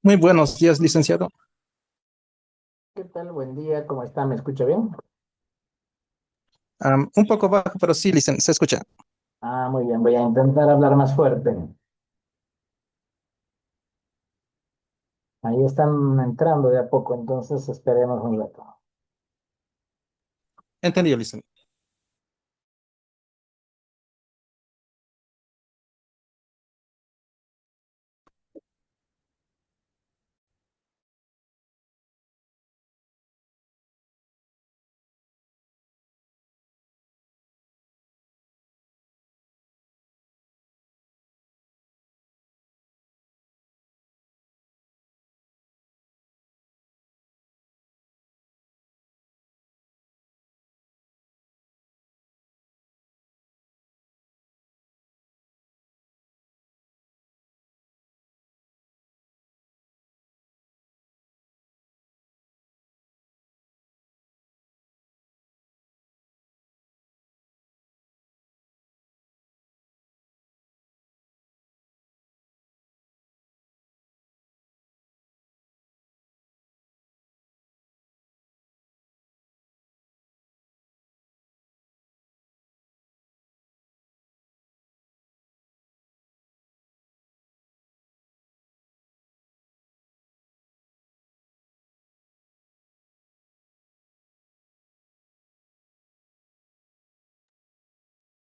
Muy buenos días, licenciado. ¿Qué tal? Buen día, ¿cómo está? ¿Me escucha bien? Un poco bajo, pero sí, se escucha. Muy bien, voy a intentar hablar más fuerte. Ahí están entrando de a poco, entonces esperemos un rato. Entendido, licenciado.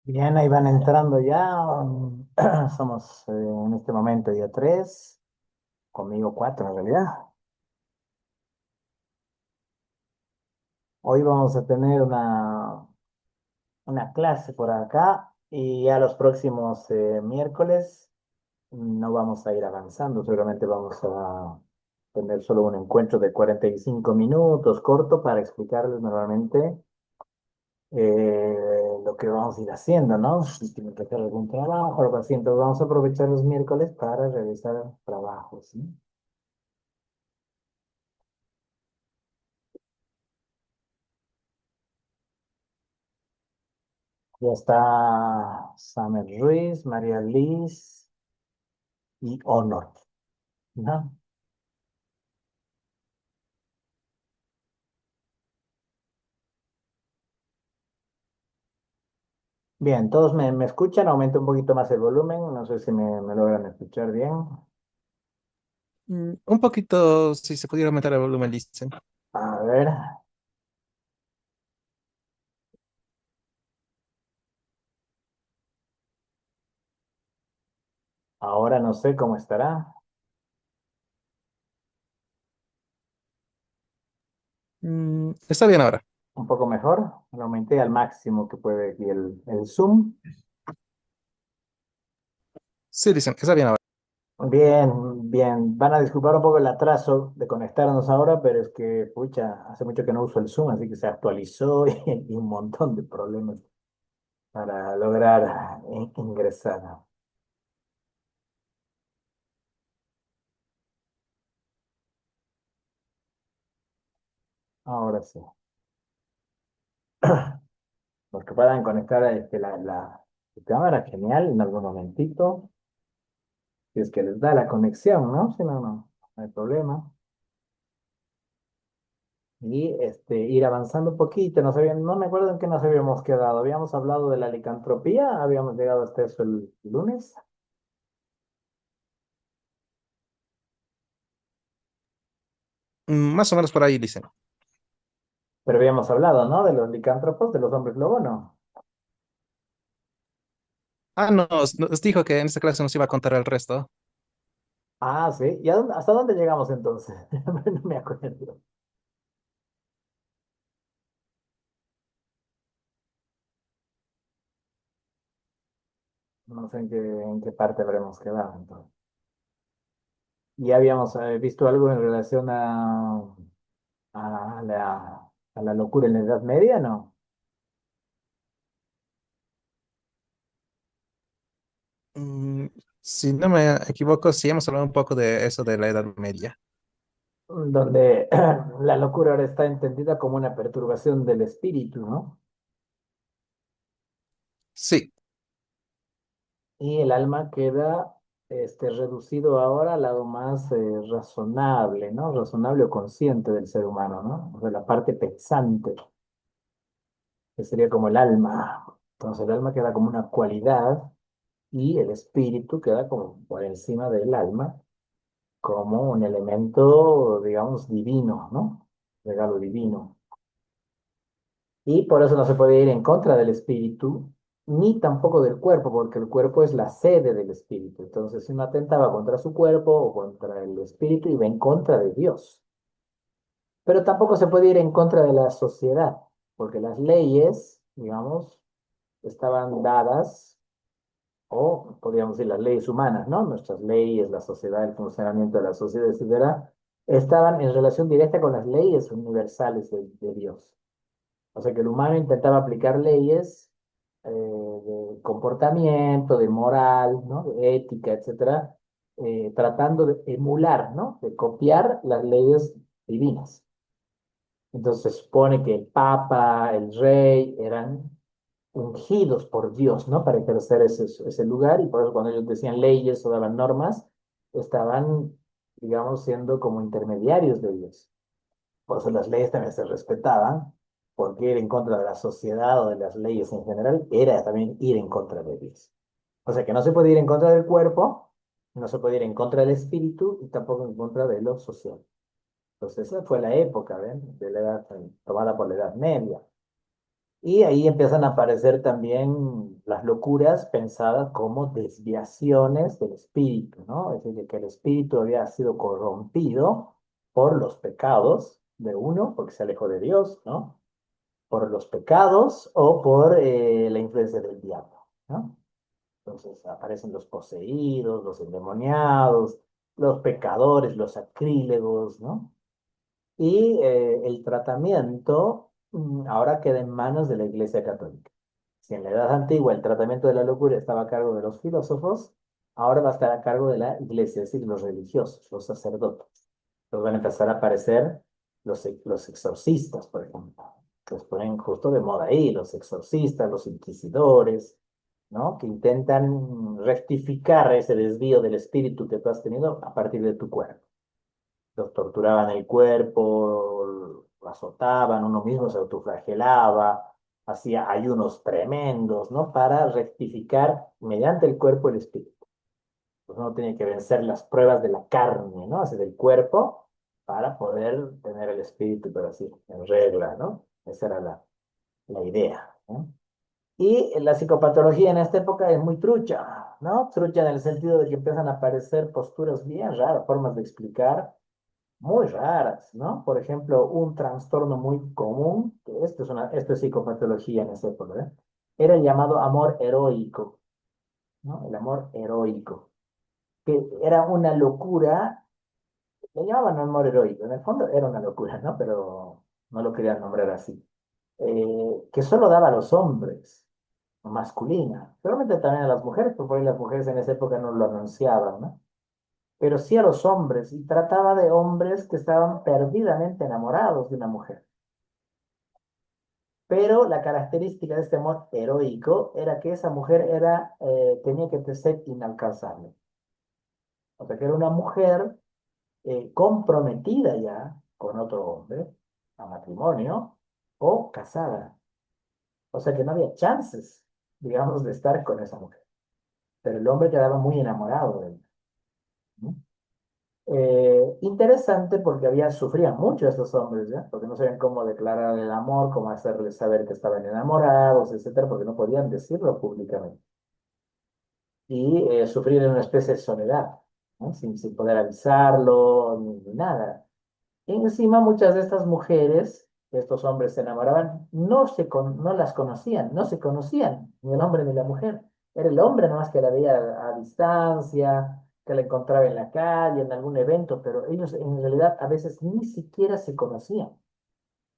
Bien, ahí van entrando ya. Somos en este momento ya tres, conmigo cuatro en realidad. Hoy vamos a tener una clase por acá y ya los próximos miércoles no vamos a ir avanzando, seguramente vamos a tener solo un encuentro de 45 minutos corto para explicarles normalmente lo que vamos a ir haciendo, ¿no? Si tienen que hacer algún trabajo o algo así, entonces vamos a aprovechar los miércoles para realizar trabajos, ¿sí? Ya está Samer Ruiz, María Liz y Honor, ¿no? Bien, todos me escuchan, aumento un poquito más el volumen, no sé si me logran escuchar bien. Un poquito, si se pudiera aumentar el volumen, licenciado. A ver, ahora no sé cómo estará. Está bien ahora. Un poco mejor. Lo aumenté al máximo que puede aquí el zoom. Sí, licenciado, está bien ahora. Bien, bien. Van a disculpar un poco el atraso de conectarnos ahora, pero es que, pucha, hace mucho que no uso el Zoom, así que se actualizó y un montón de problemas para lograr ingresar. Ahora sí. Los que puedan conectar la cámara, genial, en algún momentito. Si es que les da la conexión, ¿no? Si no, no hay problema. Y ir avanzando un poquito. No me acuerdo en qué nos habíamos quedado. Habíamos hablado de la licantropía, habíamos llegado hasta eso el lunes, Más o menos por ahí, licenciado. pero habíamos hablado, ¿no? De los licántropos, de los hombres lobo, ¿no? Nos dijo que en esta clase nos iba a contar el resto. Ah, sí. ¿Y hasta dónde llegamos entonces? No me acuerdo. No sé en qué parte habremos quedado entonces. ¿Y habíamos visto algo en relación a la locura en la Edad Media, no? Mm, si no me equivoco, sí hemos hablado un poco de eso de la Edad Media. Donde la locura ahora está entendida como una perturbación del espíritu, ¿no? Sí, Y el alma queda. reducido ahora al lado más razonable, ¿no? Razonable o consciente del ser humano, ¿no? O sea, la parte pensante, que sería como el alma. Entonces el alma queda como una cualidad y el espíritu queda como por encima del alma, como un elemento, digamos, divino, ¿no? Regalo divino. Y por eso no se puede ir en contra del espíritu, ni tampoco del cuerpo, porque el cuerpo es la sede del espíritu. Entonces, si uno atentaba contra su cuerpo o contra el espíritu, iba en contra de Dios. Pero tampoco se puede ir en contra de la sociedad, porque las leyes, digamos, estaban dadas, o podríamos decir las leyes humanas, ¿no? Nuestras leyes, la sociedad, el funcionamiento de la sociedad, etcétera, estaban en relación directa con las leyes universales de Dios. O sea que el humano intentaba aplicar leyes de comportamiento, de moral, ¿no? De ética, etcétera, tratando de emular, ¿no? De copiar las leyes divinas. Entonces se supone que el papa, el rey, eran ungidos por Dios, ¿no? Para ejercer ese lugar, y por eso cuando ellos decían leyes o daban normas, estaban, digamos, siendo como intermediarios de Dios. Por eso las leyes también se respetaban, porque ir en contra de la sociedad o de las leyes en general era también ir en contra de Dios. O sea que no se puede ir en contra del cuerpo, no se puede ir en contra del espíritu y tampoco en contra de lo social. Entonces esa fue la época, ¿ven? De la edad, tomada por la Edad Media. Y ahí empiezan a aparecer también las locuras pensadas como desviaciones del espíritu, ¿no? Es decir, que el espíritu había sido corrompido por los pecados de uno, porque se alejó de Dios, ¿no? Por los pecados o por la influencia del diablo, ¿no? Entonces aparecen los poseídos, los endemoniados, los pecadores, los sacrílegos, ¿no? Y el tratamiento ahora queda en manos de la Iglesia Católica. Si en la Edad Antigua el tratamiento de la locura estaba a cargo de los filósofos, ahora va a estar a cargo de la Iglesia, es decir, los religiosos, los sacerdotes. Entonces van a empezar a aparecer los exorcistas, por ejemplo, que los ponen justo de moda ahí, los exorcistas, los inquisidores, ¿no? Que intentan rectificar ese desvío del espíritu que tú has tenido a partir de tu cuerpo. Los torturaban el cuerpo, lo azotaban, uno mismo se autoflagelaba, hacía ayunos tremendos, ¿no? Para rectificar mediante el cuerpo el espíritu. Pues uno tiene que vencer las pruebas de la carne, ¿no? Así del cuerpo, para poder tener el espíritu, pero así, en regla, ¿no? Esa era la idea, ¿no? Y la psicopatología en esta época es muy trucha, ¿no? Trucha en el sentido de que empiezan a aparecer posturas bien raras, formas de explicar muy raras, ¿no? Por ejemplo, un trastorno muy común, que esto es psicopatología en esa época, ¿eh? Era el llamado amor heroico, ¿no? El amor heroico, que era una locura, le llamaban amor heroico, en el fondo era una locura, ¿no? Pero no lo querían nombrar así. Que solo daba a los hombres, masculina, seguramente también a las mujeres, porque por ahí las mujeres en esa época no lo anunciaban, ¿no? Pero sí a los hombres, y trataba de hombres que estaban perdidamente enamorados de una mujer. Pero la característica de este amor heroico era que esa mujer tenía que ser inalcanzable. O sea, que era una mujer comprometida ya con otro hombre, a matrimonio, o casada. O sea, que no había chances, digamos, de estar con esa mujer. Pero el hombre quedaba muy enamorado de ella, ¿no? Interesante porque sufrían mucho estos hombres, ¿ya? Porque no sabían cómo declarar el amor, cómo hacerles saber que estaban enamorados, etcétera, porque no podían decirlo públicamente. Y sufrían una especie de soledad, ¿no? Sin poder avisarlo, ni nada. Y encima muchas de estas mujeres, que estos hombres se enamoraban, no las conocían, no se conocían, ni el hombre ni la mujer. Era el hombre nomás que la veía a distancia, que la encontraba en la calle, en algún evento, pero ellos en realidad a veces ni siquiera se conocían,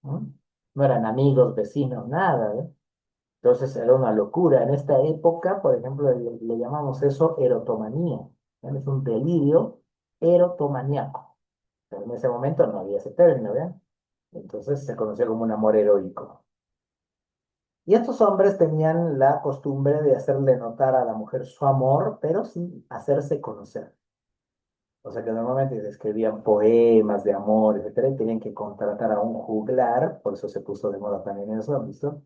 ¿no? No eran amigos, vecinos, nada, ¿eh? Entonces era una locura. En esta época, por ejemplo, le llamamos eso erotomanía, ¿no? Es un delirio erotomaníaco. Pero en ese momento no había ese término, ¿vean? Entonces se conoció como un amor heroico. Y estos hombres tenían la costumbre de hacerle notar a la mujer su amor, pero sin hacerse conocer. O sea que normalmente le escribían poemas de amor, etcétera, y tenían que contratar a un juglar, por eso se puso de moda también eso, ¿han visto?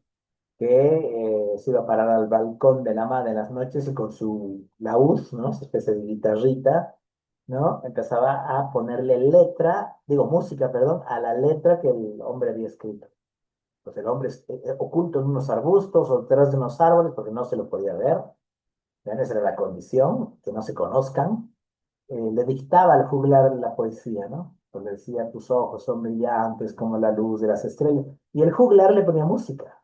Que se iba a parar al balcón de la ama de las noches y con su laúd, ¿no? Esa especie de guitarrita, ¿no? Empezaba a ponerle letra, digo música, perdón, a la letra que el hombre había escrito. Pues el hombre oculto en unos arbustos o detrás de unos árboles porque no se lo podía ver. ¿Ven? Esa era la condición, que no se conozcan. Le dictaba al juglar la poesía, ¿no? Pues le decía, tus ojos son brillantes como la luz de las estrellas. Y el juglar le ponía música,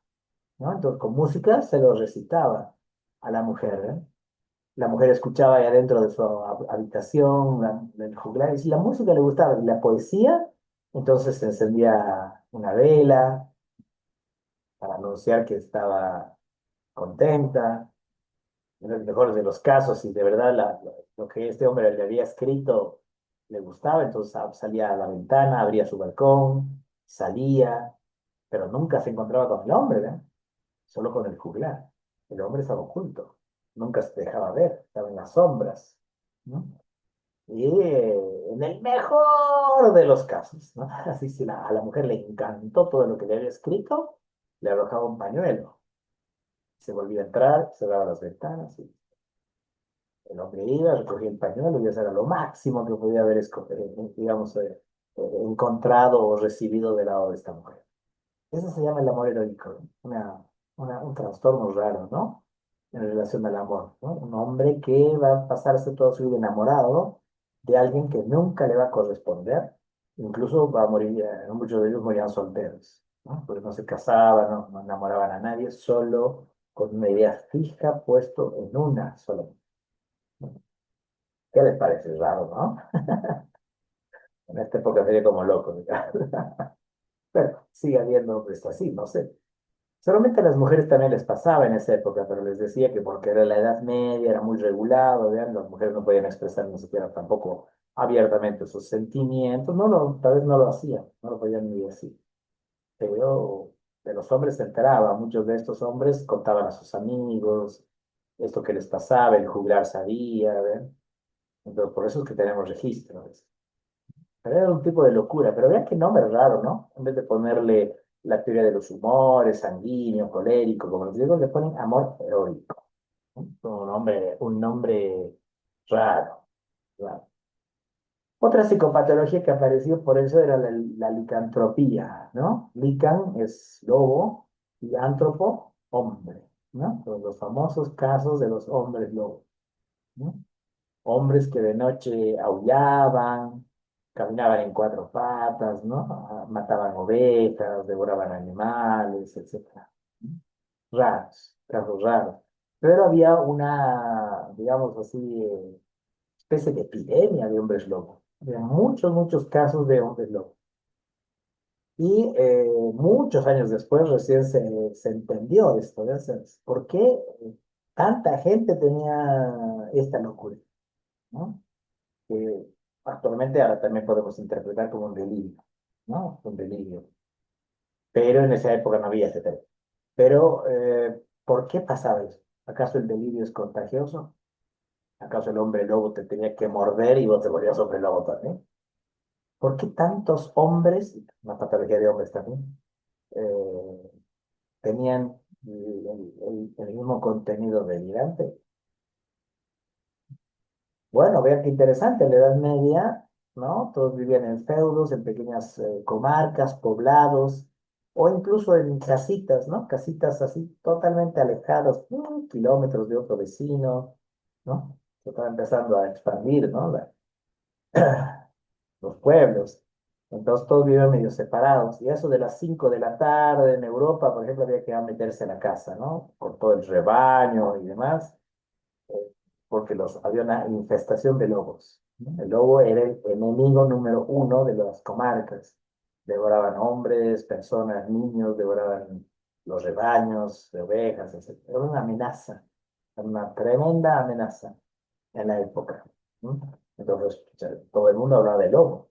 ¿no? Entonces, con música se lo recitaba a la mujer, ¿eh? La mujer escuchaba ahí adentro de su habitación, del juglar, y si la música le gustaba y la poesía, entonces se encendía una vela para anunciar que estaba contenta. En el mejor de los casos, si de verdad lo que este hombre le había escrito le gustaba, entonces salía a la ventana, abría su balcón, salía, pero nunca se encontraba con el hombre, ¿eh? Solo con el juglar. El hombre estaba oculto, nunca se dejaba ver, estaba en las sombras, ¿no? Y en el mejor de los casos, ¿no? Así si a la mujer le encantó todo lo que le había escrito, le arrojaba un pañuelo, se volvía a entrar, cerraba las ventanas y el hombre iba, recogía el pañuelo y eso era lo máximo que podía haber, digamos, encontrado o recibido del lado de esta mujer. Eso se llama el amor heroico, ¿no? Un trastorno raro, ¿no? En relación al amor, ¿no? Un hombre que va a pasarse toda su vida enamorado de alguien que nunca le va a corresponder, incluso va a morir, muchos de ellos morían solteros, ¿no? Porque no se casaban, no enamoraban a nadie, solo con una idea fija puesto en una sola. ¿Qué les parece raro, no? En esta época sería como loco, digamos. Pero sigue habiendo hombres así, no sé. Solamente a las mujeres también les pasaba en esa época, pero les decía que porque era la Edad Media, era muy regulado, ¿vean? Las mujeres no podían expresar ni siquiera tampoco abiertamente sus sentimientos, tal vez no lo hacían, no lo podían ni decir. Pero de los hombres se enteraba, muchos de estos hombres contaban a sus amigos esto que les pasaba, el juglar sabía, ¿ven? Entonces, por eso es que tenemos registros. Pero era un tipo de locura, pero vean qué nombre raro, ¿no? En vez de ponerle la teoría de los humores, sanguíneo, colérico, como los griegos, le ponen amor heroico, ¿no? Un nombre raro, raro. Otra psicopatología que apareció por eso era la licantropía, ¿no? Lican es lobo y antropo, hombre, ¿no? Los famosos casos de los hombres lobo, ¿no? Hombres que de noche aullaban, caminaban en cuatro patas, ¿no? Mataban ovejas, devoraban animales, etcétera. Raros, casos raros. Pero había una, digamos así, especie de epidemia de hombres lobos. Había muchos, muchos casos de hombres lobos. Y muchos años después recién se entendió esto, ¿no? ¿Por qué tanta gente tenía esta locura? ¿No? Que actualmente ahora también podemos interpretar como un delirio, ¿no? Un delirio. Pero en esa época no había ese término. Pero, ¿por qué pasaba eso? ¿Acaso el delirio es contagioso? ¿Acaso el hombre lobo te tenía que morder y vos te volvías hombre lobo también? ¿Por qué tantos hombres, una patología de hombres también, eh, tenían el mismo contenido delirante? Bueno, vean qué interesante, en la Edad Media, ¿no? Todos vivían en feudos, en pequeñas comarcas, poblados, o incluso en casitas, ¿no? Casitas así totalmente alejadas, kilómetros de otro vecino, ¿no? Se estaba empezando a expandir, ¿no? Los pueblos. Entonces todos vivían medio separados. Y eso de las 5 de la tarde en Europa, por ejemplo, había que meterse a la casa, ¿no? Con todo el rebaño y demás porque había una infestación de lobos, ¿no? El lobo era el enemigo número uno de las comarcas. Devoraban hombres, personas, niños, devoraban los rebaños de ovejas, etc. Era una amenaza, era una tremenda amenaza en la época, ¿no? Entonces, todo el mundo hablaba de lobo.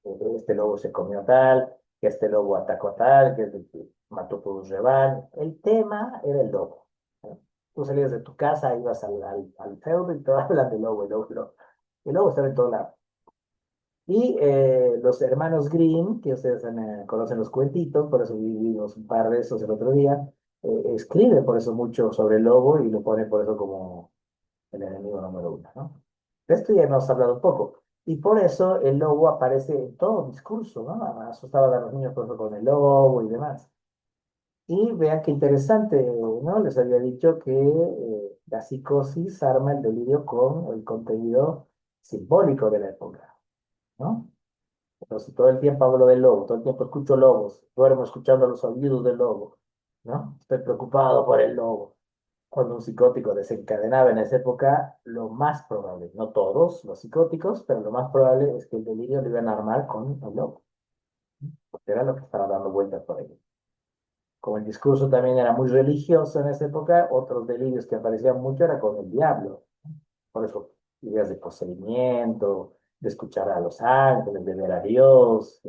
Este lobo se comió tal, que este lobo atacó tal, que... mató por un rebaño. El tema era el lobo. ¿No? Tú salías de tu casa, ibas al feudo y te hablan del lobo, el lobo, el lobo. El lobo estaba en todo lado. Y los hermanos Grimm, que ustedes conocen los cuentitos, por eso vivimos un par de esos el otro día, escribe por eso mucho sobre el lobo y lo pone por eso como el enemigo número uno, ¿no? De esto ya hemos hablado un poco. Y por eso el lobo aparece en todo discurso, ¿no? Asustaban a los niños por ejemplo, con el lobo y demás. Y vean qué interesante, ¿no? Les había dicho que la psicosis arma el delirio con el contenido simbólico de la época, ¿no? Entonces, todo el tiempo hablo del lobo, todo el tiempo escucho lobos, duermo escuchando los aullidos del lobo, ¿no? Estoy preocupado por el lobo. Cuando un psicótico desencadenaba en esa época, lo más probable, no todos los psicóticos, pero lo más probable es que el delirio lo iban a armar con el lobo, porque era lo que estaba dando vueltas por ahí. Como el discurso también era muy religioso en esa época, otros delirios que aparecían mucho era con el diablo. Por eso, ideas de poseimiento, de escuchar a los ángeles, de ver a Dios.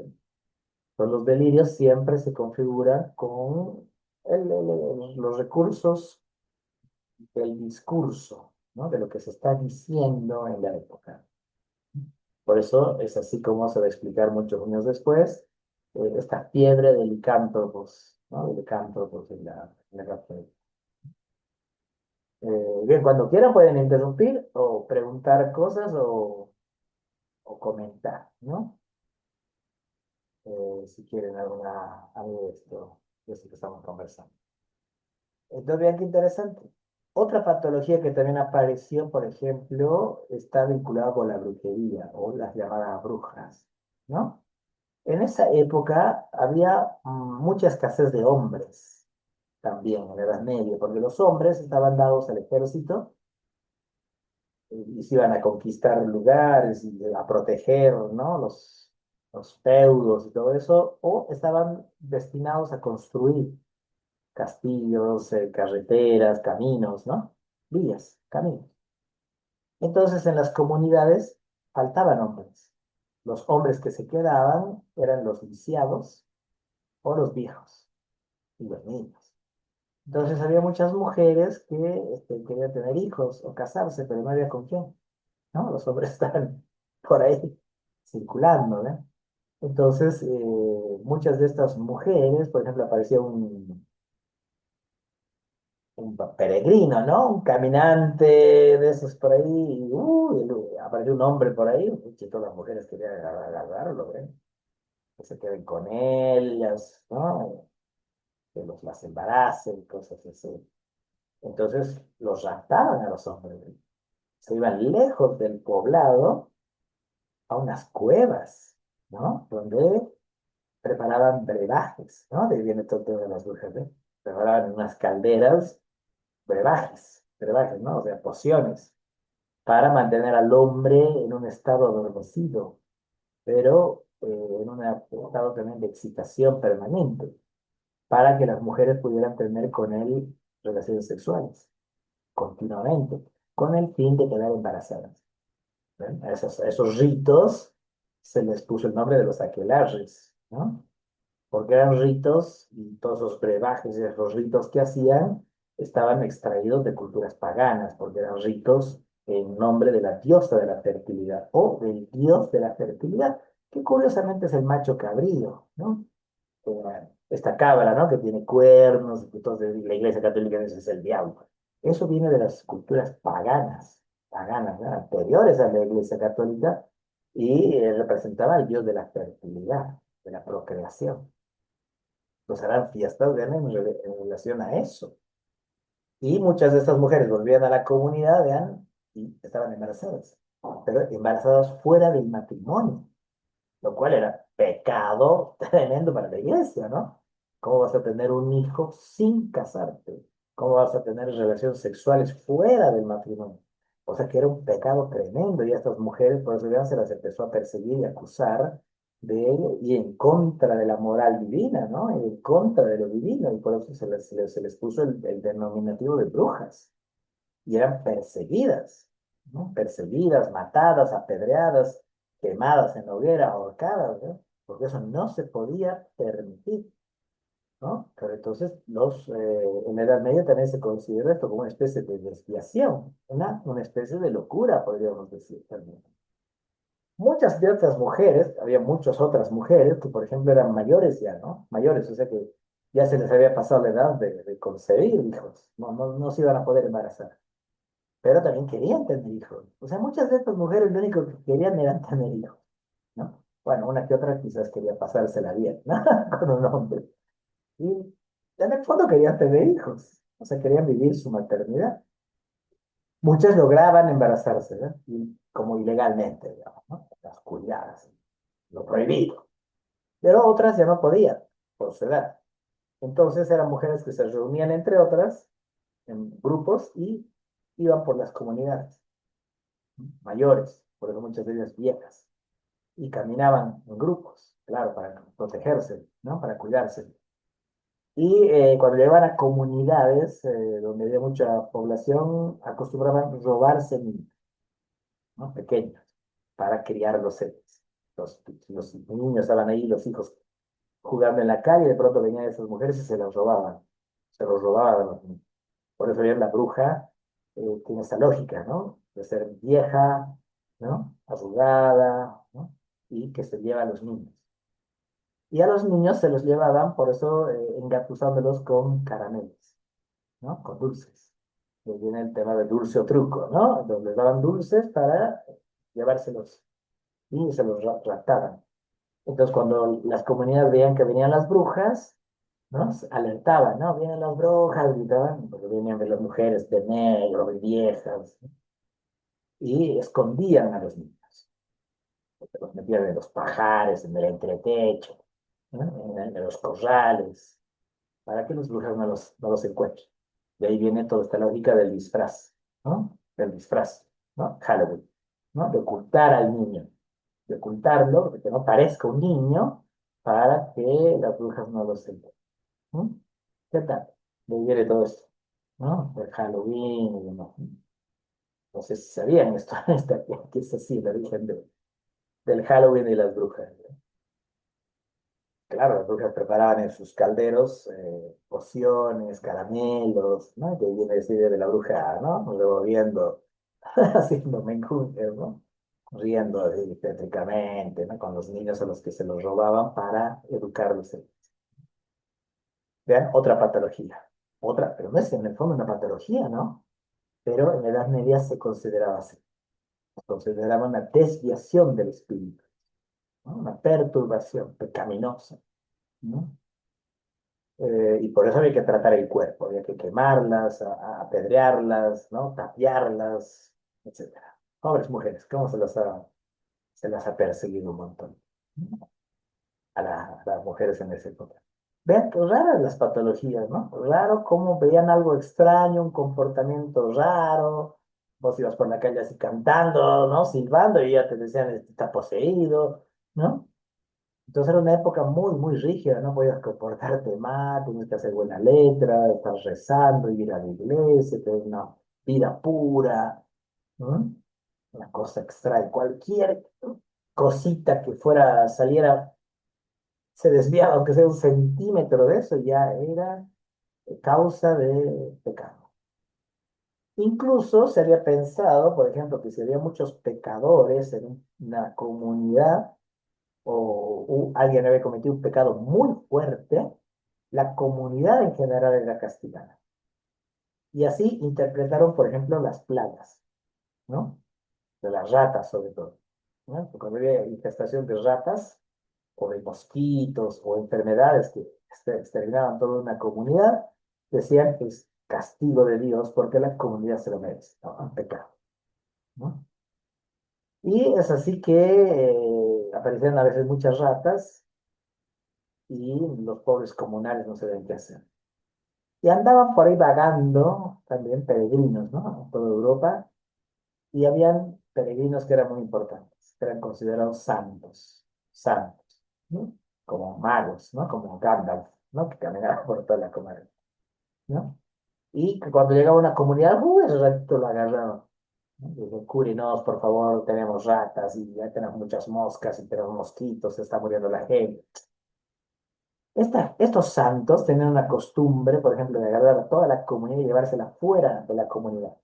Pues los delirios siempre se configuran con los recursos del discurso, ¿no? De lo que se está diciendo en la época. Por eso es así como se va a explicar muchos años después esta fiebre de licántropos, ¿no? De licántropos en la Edad Media. Bien, cuando quieran pueden interrumpir o preguntar cosas o comentar, ¿no? Si quieren algo de esto que estamos conversando. Entonces, vean qué interesante. Otra patología que también apareció, por ejemplo, está vinculada con la brujería o las llamadas brujas, ¿no? En esa época había mucha escasez de hombres también en la Edad Media, porque los hombres estaban dados al ejército y se iban a conquistar lugares y a proteger, ¿no? Los feudos y todo eso, o estaban destinados a construir castillos, carreteras, caminos, ¿no? Vías, caminos. Entonces en las comunidades faltaban hombres. Los hombres que se quedaban eran los lisiados o los viejos y los niños. Entonces había muchas mujeres que querían tener hijos o casarse, pero no había con quién, ¿no? Los hombres estaban por ahí circulando, ¿no? Entonces, muchas de estas mujeres, por ejemplo, aparecía un peregrino, ¿no? Un caminante de esos por ahí, y apareció un hombre por ahí, y todas las mujeres querían agarrarlo, ¿eh? Que se queden con ellas, ¿no? Que las embaracen, cosas así. Entonces los raptaban a los hombres, ¿eh? Se iban lejos del poblado a unas cuevas, ¿no? Donde preparaban brebajes, ¿no? De ahí viene todo el tema de las brujas, ¿eh? Preparaban en unas calderas brebajes, ¿no? O sea, pociones para mantener al hombre en un estado adormecido, pero en un estado también de excitación permanente, para que las mujeres pudieran tener con él relaciones sexuales continuamente, con el fin de quedar embarazadas. ¿Ven? A esos ritos se les puso el nombre de los aquelarres, ¿no? Porque eran ritos y todos los brebajes y los ritos que hacían estaban extraídos de culturas paganas, porque eran ritos en nombre de la diosa de la fertilidad o del dios de la fertilidad, que curiosamente es el macho cabrío, ¿no? Esta cabra, ¿no? Que tiene cuernos, entonces la iglesia católica dice es el diablo. Eso viene de las culturas paganas, ¿no? Anteriores a la iglesia católica y representaba al dios de la fertilidad, de la procreación. Pues harán fiestas en relación a eso. Y muchas de estas mujeres volvían a la comunidad, vean, y estaban embarazadas, pero embarazadas fuera del matrimonio, lo cual era pecado tremendo para la iglesia, ¿no? ¿Cómo vas a tener un hijo sin casarte? ¿Cómo vas a tener relaciones sexuales fuera del matrimonio? O sea que era un pecado tremendo y a estas mujeres, por eso ya se las empezó a perseguir y acusar de ello y en contra de la moral divina, ¿no? Y en contra de lo divino y por eso se les puso el denominativo de brujas y eran perseguidas, ¿no? Perseguidas, matadas, apedreadas, quemadas en la hoguera, ahorcadas, ¿no? Porque eso no se podía permitir. ¿no? Pero entonces en la Edad Media también se considera esto como una especie de desviación, una especie de locura, podríamos decir también. Muchas de otras mujeres, había muchas otras mujeres que, por ejemplo, eran mayores ya, ¿no? Mayores, o sea que ya se les había pasado la edad de concebir hijos, no se iban a poder embarazar, pero también querían tener hijos. O sea, muchas de estas mujeres lo único que querían era tener hijos, ¿no? Bueno, una que otra quizás quería pasársela bien, ¿no? Con un hombre. Y en el fondo querían tener hijos, o sea, querían vivir su maternidad. Muchas lograban embarazarse, ¿no? Y como ilegalmente, digamos, ¿no? Las cuidadas, lo prohibido. Pero otras ya no podían, por su edad. Entonces eran mujeres que se reunían entre otras en grupos y iban por las comunidades mayores, por eso muchas de ellas viejas, y caminaban en grupos, claro, para protegerse, ¿no? Para cuidarse. Y cuando llegaban a comunidades donde había mucha población, acostumbraban robarse niños, ¿no? Pequeños, para criar los niños estaban ahí, los hijos jugando en la calle, de pronto venían esas mujeres y se los robaban. Se los robaban a los niños. Por eso bien la bruja tiene esa lógica, ¿no? De ser vieja, ¿no? Arrugada, ¿no? Y que se lleva a los niños. Y a los niños se los llevaban, por eso engatusándolos con caramelos, ¿no? Con dulces. Y ahí viene el tema del dulce o truco, ¿no? Donde les daban dulces para llevárselos y se los raptaban. Entonces, cuando las comunidades veían que venían las brujas, ¿no? Se alertaban, ¿no? Vienen las brujas, gritaban, porque venían de las mujeres de negro, de viejas, ¿no? Y escondían a los niños. Los metían en los pajares, en el entretecho, ¿no? En los corrales, para que las brujas no los encuentren. De ahí viene toda esta lógica del disfraz, ¿no? Del disfraz, ¿no? Halloween, ¿no? De ocultar al niño, de ocultarlo, de que no parezca un niño, para que las brujas no lo encuentren. ¿Mm? ¿Qué tal? De ahí viene todo esto, ¿no? El Halloween y demás. No sé si sabían esto, que es así el origen del Halloween y las brujas, ¿no? Claro, las brujas preparaban en sus calderos pociones, caramelos, ¿no? Que viene así de la bruja, ¿no? Luego viendo, haciendo menjunjes, ¿no? Riendo así tétricamente, ¿no? Con los niños a los que se los robaban para educarlos. Vean, otra patología. Otra, pero no es en el fondo una patología, ¿no? Pero en la Edad Media se consideraba así. Se consideraba una desviación del espíritu, ¿no? Una perturbación pecaminosa, ¿no? Y por eso había que tratar el cuerpo, había que quemarlas, apedrearlas, ¿no? Tapiarlas, etcétera. Pobres mujeres, ¿cómo se las ha perseguido un montón, ¿no? A las mujeres en esa época. Vean qué raras las patologías, ¿no? Raro cómo veían algo extraño, un comportamiento raro. Vos ibas por la calle así cantando, ¿no? Silbando y ya te decían, "Este está poseído", ¿no? Entonces era una época muy, muy rígida, no podías comportarte mal, tenías que hacer buena letra, estar rezando, ir a la iglesia, tener una vida pura, ¿no? Una cosa extraña. Cualquier cosita que saliera, se desviaba, aunque sea un centímetro de eso, ya era causa de pecado. Incluso se había pensado, por ejemplo, que si había muchos pecadores en una comunidad, o alguien había cometido un pecado muy fuerte, la comunidad en general era castigada. Y así interpretaron, por ejemplo, las plagas, ¿no? De las ratas, sobre todo, ¿no? Porque cuando había infestación de ratas, o de mosquitos, o enfermedades que exterminaban toda una comunidad, decían que es castigo de Dios porque la comunidad se lo merece, ¿no? Un pecado, ¿no? Y es así que aparecían a veces muchas ratas y los pobres comunales no sabían qué hacer. Y andaban por ahí vagando también peregrinos, ¿no? En toda Europa. Y habían peregrinos que eran muy importantes, que eran considerados santos, ¿no? Como magos, ¿no? Como Gandalf, ¿no? Que caminaba por toda la comarca, ¿no? Y que cuando llegaba a una comunidad, ese ratito lo agarraban, ¿no? Dicen, cúrenos, por favor, tenemos ratas y ya tenemos muchas moscas y tenemos mosquitos, se está muriendo la gente. Estos santos tenían una costumbre, por ejemplo, de agarrar a toda la comunidad y llevársela fuera de la comunidad.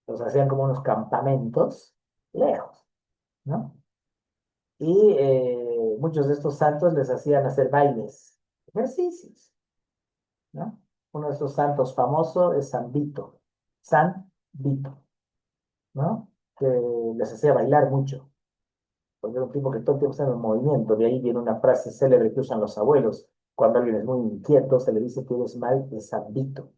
Los hacían como unos campamentos lejos, ¿no? Y muchos de estos santos les hacían hacer bailes, ejercicios, ¿no? Uno de estos santos famosos es San Vito, San Vito, ¿no? Que les hacía bailar mucho, porque era un tipo que todo el tiempo estaba en movimiento. De ahí viene una frase célebre que usan los abuelos. Cuando alguien es muy inquieto, se le dice que eres mal de San Vito.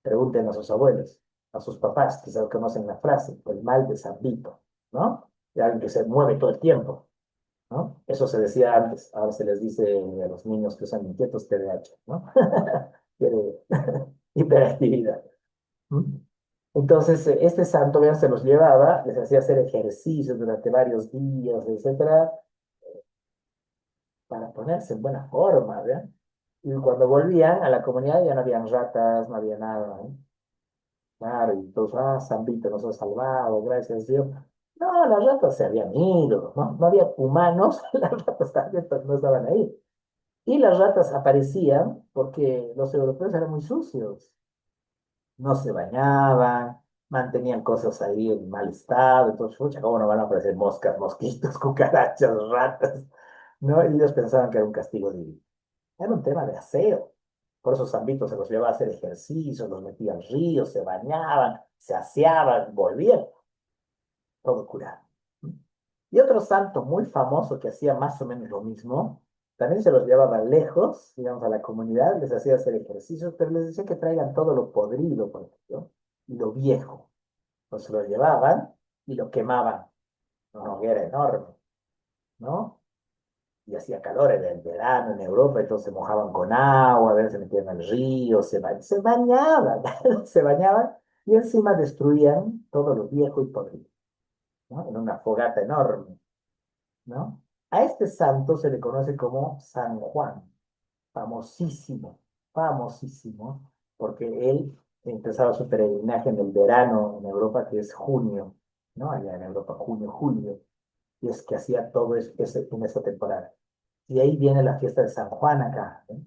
Pregunten a sus abuelos, a sus papás, quizás conocen la frase, el mal de San Vito, ¿no? De alguien que se mueve todo el tiempo, ¿no? Eso se decía antes, ahora se les dice a los niños que son inquietos TDAH, ¿no? Quiere hiperactividad. ¿Mm? Entonces, este santo, vean, se los llevaba, les hacía hacer ejercicios durante varios días, etcétera, para ponerse en buena forma, ¿vean? Y cuando volvían a la comunidad ya no habían ratas, no había nada, ¿no? Claro, y todos, San Vito nos ha salvado, gracias a Dios. No, las ratas se habían ido, ¿no? No había humanos, las ratas también pues, no estaban ahí. Y las ratas aparecían porque los europeos eran muy sucios, no se bañaban, mantenían cosas ahí en mal estado, entonces, pucha, ¿cómo no van a aparecer moscas, mosquitos, cucarachas, ratas? ¿No? Y ellos pensaban que era un castigo divino. Era un tema de aseo. Por eso San Vito se los llevaba a hacer ejercicio, los metía al río, se bañaban, se aseaban, volvían, todo curado. Y otro santo muy famoso que hacía más o menos lo mismo, también se los llevaba lejos, digamos, a la comunidad, les hacía hacer ejercicios, pero les decía que traigan todo lo podrido, por ejemplo, y lo viejo. Entonces lo llevaban y lo quemaban en una hoguera enorme, ¿no? Y hacía calor en el verano en Europa, entonces se mojaban con agua, a veces se metían al río, se bañaban, se bañaban y encima destruían todo lo viejo y podrido, ¿no? En una fogata enorme, ¿no? A este santo se le conoce como San Juan, famosísimo, famosísimo, porque él empezaba su peregrinaje en el verano en Europa, que es junio, ¿no? Allá en Europa, junio, julio, y es que hacía todo en esa temporada. Y ahí viene la fiesta de San Juan acá, ¿eh?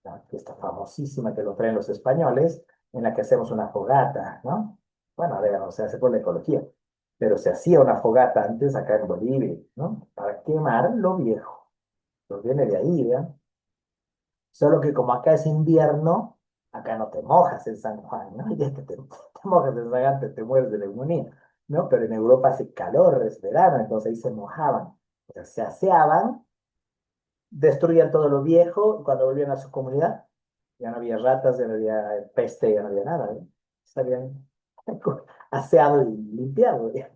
La fiesta famosísima que lo traen los españoles, en la que hacemos una fogata, ¿no? Bueno, a ver, no se hace por la ecología, pero se hacía una fogata antes acá en Bolivia, ¿no? Para quemar lo viejo. Lo viene de ahí, ¿ya? Solo que como acá es invierno, acá no te mojas en San Juan, ¿no? Y es que te mojas en San Juan, te mueres de neumonía, ¿no? Pero en Europa hace calor, es verano, entonces ahí se mojaban. O sea, se aseaban, destruían todo lo viejo y cuando volvían a su comunidad ya no había ratas, ya no había peste, ya no había nada, ¿no? Estarían aseado y limpiado, ¿ya?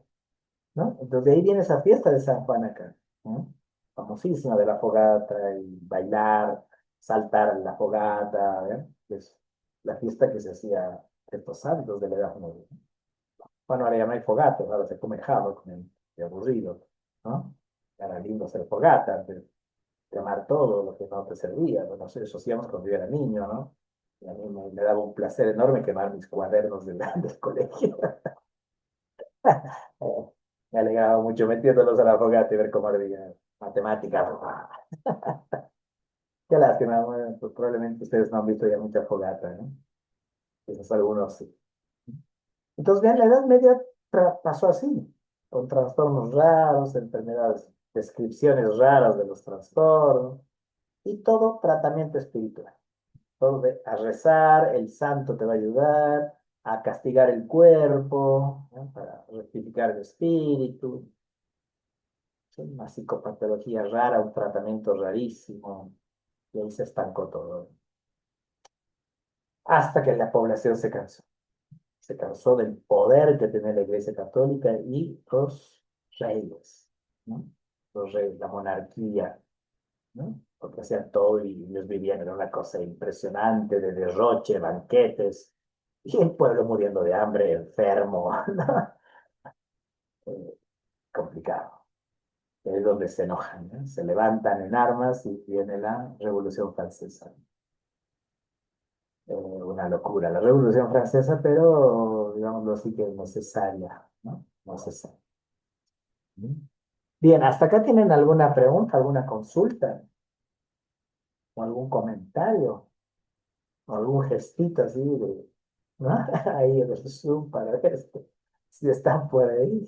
¿No? Entonces de ahí viene esa fiesta de San Juan acá, ¿no? Famosísima de la fogata y bailar, saltar en la fogata, ¿ya? Es la fiesta que se hacía de estos santos de la Edad Media. Bueno, ahora ya no hay fogatas, ahora se come jabo, qué aburrido, ¿no? Era lindo hacer fogata, quemar todo lo que no te servía. Bueno, eso hacíamos cuando yo era niño, ¿no? Y a mí me daba un placer enorme quemar mis cuadernos del colegio. Me alegraba mucho metiéndolos a la fogata y ver cómo ardía. Matemáticas. Qué lástima, bueno, pues probablemente ustedes no han visto ya mucha fogata, ¿no? Quizás algunos sí. Entonces, vean, la Edad Media pasó así, con trastornos raros, enfermedades, descripciones raras de los trastornos, y todo tratamiento espiritual. Todo a rezar, el santo te va a ayudar, a castigar el cuerpo, ¿no? Para rectificar el espíritu. Sí, una psicopatología rara, un tratamiento rarísimo, y ahí se estancó todo. Hasta que la población se cansó. Se cansó del poder que tenía la Iglesia Católica y los reyes, ¿no? Los reyes, la monarquía, ¿no? Porque hacían todo y ellos vivían en una cosa impresionante de derroche, banquetes, y el pueblo muriendo de hambre, enfermo, ¿no? Eh, complicado. Es donde se enojan, ¿no? Se levantan en armas y viene la Revolución Francesa. Una locura la Revolución Francesa, pero digámoslo así que necesaria, ¿no? Necesaria. ¿Mm? Bien, ¿hasta acá tienen alguna pregunta, alguna consulta? o algún comentario, o algún gestito así de, ¿no? Ahí en el Zoom para ver si están por ahí,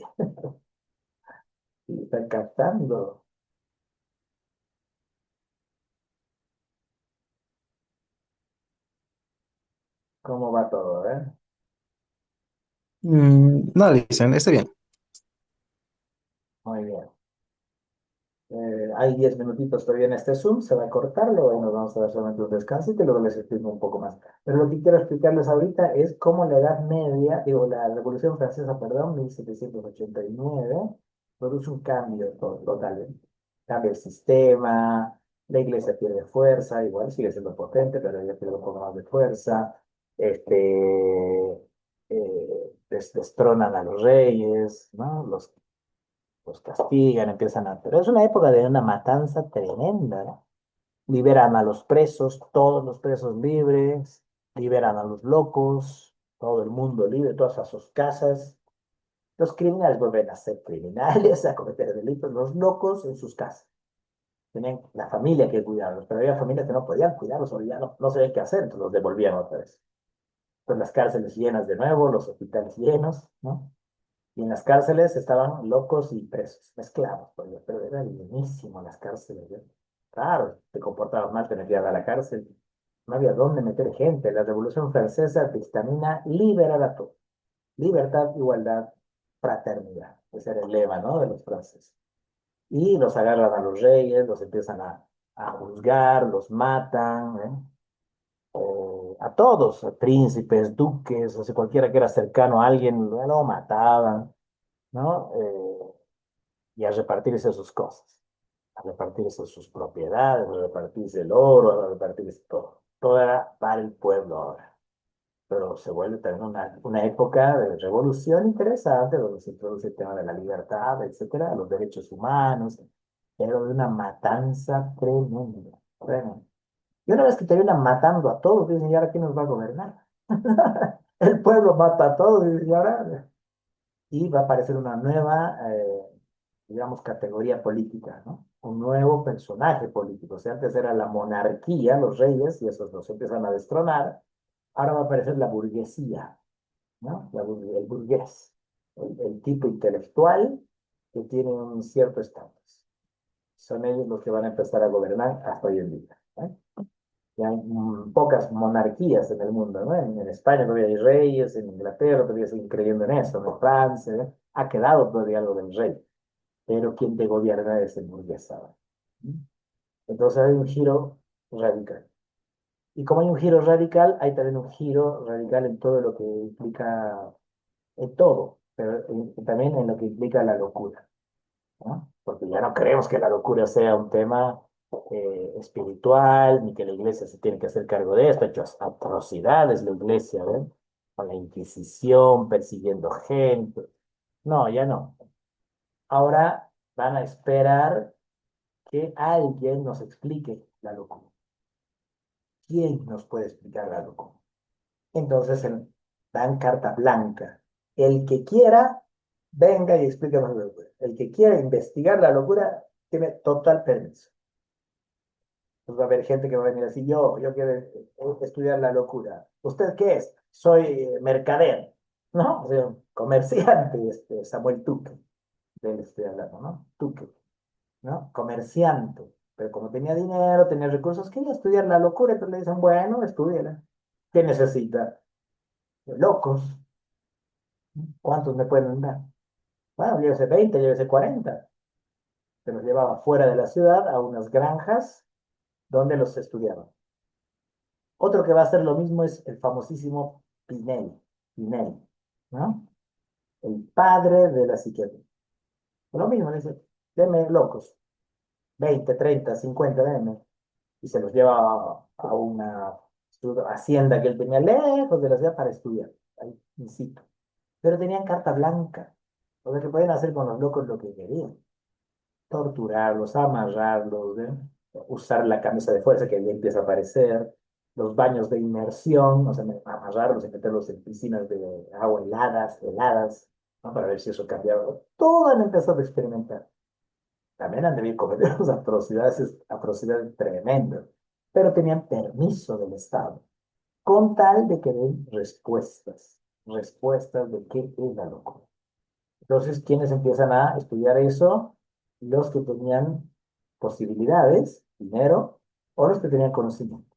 si están captando cómo va todo, ¿eh? No, Listen, está bien. Muy bien. Hay 10 minutitos todavía en este Zoom, se va a cortar, luego nos vamos a dar solamente un descansito y luego les explico un poco más. Pero lo que quiero explicarles ahorita es cómo la Edad Media, digo, la Revolución Francesa, perdón, 1789, produce un cambio total. Cambia el sistema, la iglesia pierde fuerza, igual sigue siendo potente, pero ya pierde un poco más de fuerza. Destronan a los reyes, ¿no? Los castigan, empiezan a... Pero es una época de una matanza tremenda, ¿no? Liberan a los presos, todos los presos libres, liberan a los locos, todo el mundo libre, todas a sus casas. Los criminales vuelven a ser criminales, a cometer delitos, los locos en sus casas. Tenían la familia que cuidarlos, pero había familias que no podían cuidarlos, o ya no sabían qué hacer, entonces los devolvían otra vez. Entonces las cárceles llenas de nuevo, los hospitales llenos, ¿no? Y en las cárceles estaban locos y presos, mezclados, pero era bienísimo las cárceles, ¿eh? Claro, te comportabas mal, te metías a la cárcel. No había dónde meter gente. La Revolución Francesa dictamina liberar a todos. Libertad, igualdad, fraternidad. Ese era el lema, ¿no? De los franceses. Y los agarran a los reyes, los empiezan a juzgar, los matan, ¿eh? A todos, a príncipes, duques, o sea, cualquiera que era cercano a alguien, lo mataban, ¿no? Y a repartirse sus cosas, a repartirse sus propiedades, a repartirse el oro, a repartirse todo. Todo era para el pueblo ahora. Pero se vuelve también una época de revolución interesante, donde se introduce el tema de la libertad, etcétera, los derechos humanos, pero de una matanza tremenda, tremenda. Y una vez que terminan matando a todos, dicen, ¿y ahora quién nos va a gobernar? El pueblo mata a todos, y dicen, ¿y ahora? Y va a aparecer una nueva, digamos, categoría política, ¿no? Un nuevo personaje político. O sea, antes era la monarquía, los reyes, y esos los empiezan a destronar. Ahora va a aparecer la burguesía, ¿no? El burgués, el tipo intelectual que tiene un cierto estatus. Son ellos los que van a empezar a gobernar hasta hoy en día, ¿eh? Ya hay pocas monarquías en el mundo, ¿no? En España todavía hay reyes, en Inglaterra todavía siguen creyendo en eso, en Francia, ¿eh? Ha quedado todavía algo del rey, pero quien te gobierna es el burgués ahora. Entonces hay un giro radical. Y como hay un giro radical, hay también un giro radical en todo lo que implica, en todo, pero también en lo que implica la locura, ¿no? Porque ya no creemos que la locura sea un tema espiritual, ni que la iglesia se tiene que hacer cargo de esto. Ha hecho atrocidades la iglesia, ¿ven? Con la Inquisición, persiguiendo gente. No, ya no. Ahora van a esperar que alguien nos explique la locura. ¿Quién nos puede explicar la locura? Entonces dan carta blanca. El que quiera, venga y explíquenos la locura. El que quiera investigar la locura, tiene total permiso. Pues va a haber gente que va a venir así, yo quiero estudiar la locura. ¿Usted qué es? Soy mercader, ¿no? O sea, comerciante, Samuel Tuque, de él estoy hablando, ¿no? Tuque, ¿no? Comerciante. Pero como tenía dinero, tenía recursos, quería estudiar la locura, entonces le dicen, bueno, estudiala. ¿Qué necesita? Locos. ¿Cuántos me pueden dar? Bueno, llévese 20, llévese 40. Se los llevaba fuera de la ciudad a unas granjas donde los estudiaban. Otro que va a hacer lo mismo es el famosísimo Pinel, ¿no? El padre de la psiquiatría. Lo mismo, le dice, deme locos, 20, 30, 50, deme. Y se los lleva a una hacienda que él tenía lejos de la ciudad para estudiar, ahí, in situ. Pero tenían carta blanca, o sea que podían hacer con los locos lo que querían. Torturarlos, amarrarlos, ¿eh? Usar la camisa de fuerza que ahí empieza a aparecer, los baños de inmersión, o sea, amarrarlos y meterlos en piscinas de agua heladas, ¿no? Para ver si eso cambiaba. Todo han empezado a experimentar. También han debido cometer unas atrocidades tremendas. pero tenían permiso del Estado, con tal de que den respuestas, respuestas de qué es la locura. Entonces, ¿quiénes empiezan a estudiar eso? Los que tenían posibilidades, dinero, o los que tenían conocimiento.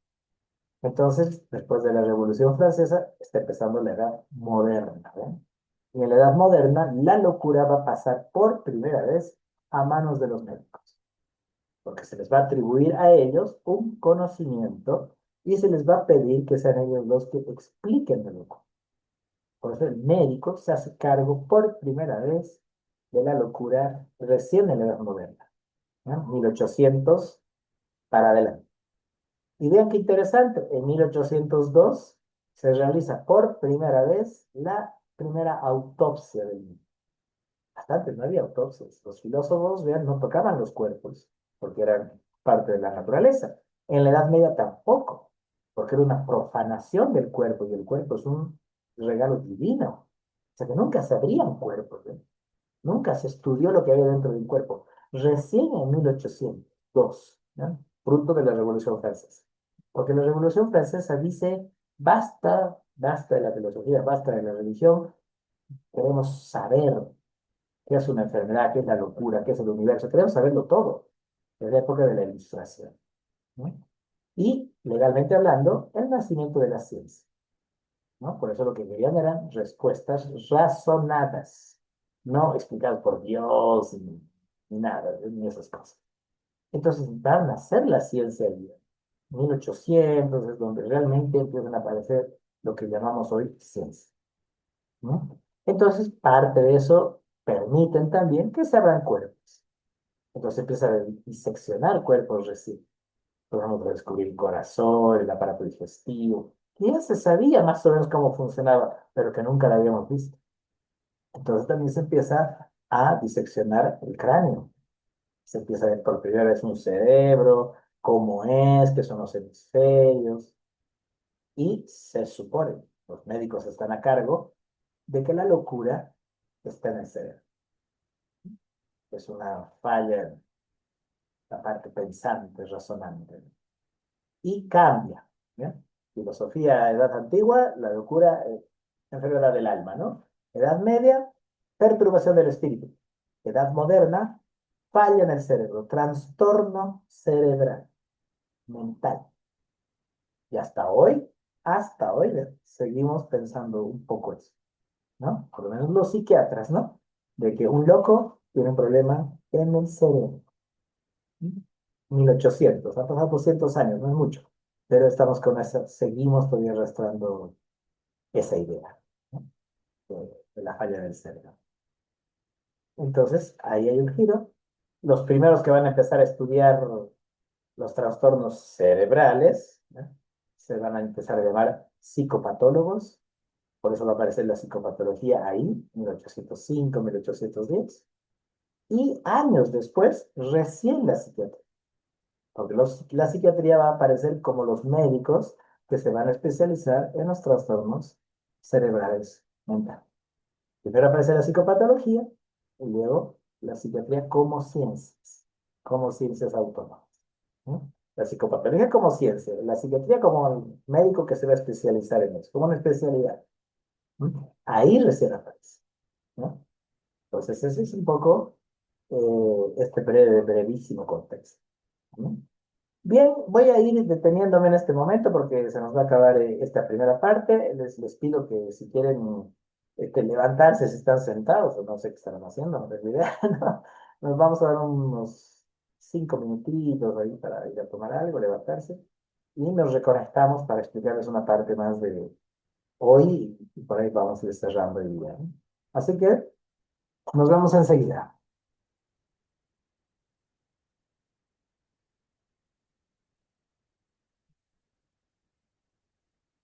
Entonces, después de la Revolución Francesa, está empezando la Edad Moderna, ¿ven? Y en la Edad Moderna, la locura va a pasar por primera vez a manos de los médicos, porque se les va a atribuir a ellos un conocimiento y se les va a pedir que sean ellos los que expliquen la locura. Por eso el médico se hace cargo por primera vez de la locura recién en la Edad Moderna, ¿no? 1800 para adelante. Y vean qué interesante, en 1802 se realiza por primera vez la primera autopsia del niño. Hasta antes no había autopsias. Los filósofos, vean, no tocaban los cuerpos, porque eran parte de la naturaleza. En la Edad Media tampoco, porque era una profanación del cuerpo, y el cuerpo es un regalo divino. O sea que nunca se abrían cuerpos, ¿eh? Nunca se estudió lo que había dentro del cuerpo. Recién en 1802, ¿no? Fruto de la Revolución Francesa. Porque la Revolución Francesa dice, basta, basta de la filosofía, basta de la religión, queremos saber qué es una enfermedad, qué es la locura, qué es el universo, queremos saberlo todo. Es la época de la Ilustración, ¿no? Y, legalmente hablando, el nacimiento de la ciencia, ¿no? Por eso lo que querían eran respuestas razonadas, no explicadas por Dios ni nada, ni esas cosas. Entonces van a hacer la ciencia en 1800, es donde realmente empiezan a aparecer lo que llamamos hoy ciencia, ¿no? Entonces, parte de eso permiten también que se abran cuerpos. Entonces empieza a diseccionar cuerpos recién. Podemos descubrir el corazón, el aparato digestivo, que ya se sabía más o menos cómo funcionaba, pero que nunca lo habíamos visto. Entonces también se empieza a diseccionar el cráneo. Se empieza a ver por primera vez un cerebro, cómo es, qué son los hemisferios, y se supone, los médicos están a cargo, de que la locura está en el cerebro. Es una falla en la parte pensante, razonante. Y cambia, ¿ya? Filosofía, edad antigua, la locura, enfermedad del alma, ¿no? Edad media, perturbación del espíritu. Edad moderna, falla en el cerebro, trastorno cerebral, mental. Y hasta hoy, seguimos pensando un poco eso, ¿no? Por lo menos los psiquiatras, ¿no? De que un loco tiene un problema en el cerebro. 1800, ha pasado 200 años, no es mucho, pero estamos con esa, seguimos todavía arrastrando esa idea, ¿no? De la falla del cerebro. Entonces, ahí hay un giro. Los primeros que van a empezar a estudiar los trastornos cerebrales, ¿no? Se van a empezar a llamar psicopatólogos, por eso va a aparecer la psicopatología ahí, 1805, 1810, y años después, recién la psiquiatría. Porque la psiquiatría va a aparecer como los médicos que se van a especializar en los trastornos cerebrales mentales. Primero aparece la psicopatología y luego la psiquiatría como ciencias autónomas, ¿no? La psicopatología como ciencia, la psiquiatría como el médico que se va a especializar en eso, como una especialidad, ¿no? Ahí recién aparece, ¿no? Entonces ese es un poco este brevísimo contexto, ¿no? Bien, voy a ir deteniéndome en este momento porque se nos va a acabar esta primera parte. Les pido que si quieren levantarse, si están sentados, o no sé qué estarán haciendo, no tengo idea, ¿no? Nos vamos a dar unos 5 minutitos ahí para ir a tomar algo, levantarse, y nos reconectamos para explicarles una parte más de hoy y por ahí vamos a ir cerrando el día, ¿no? Así que nos vemos enseguida.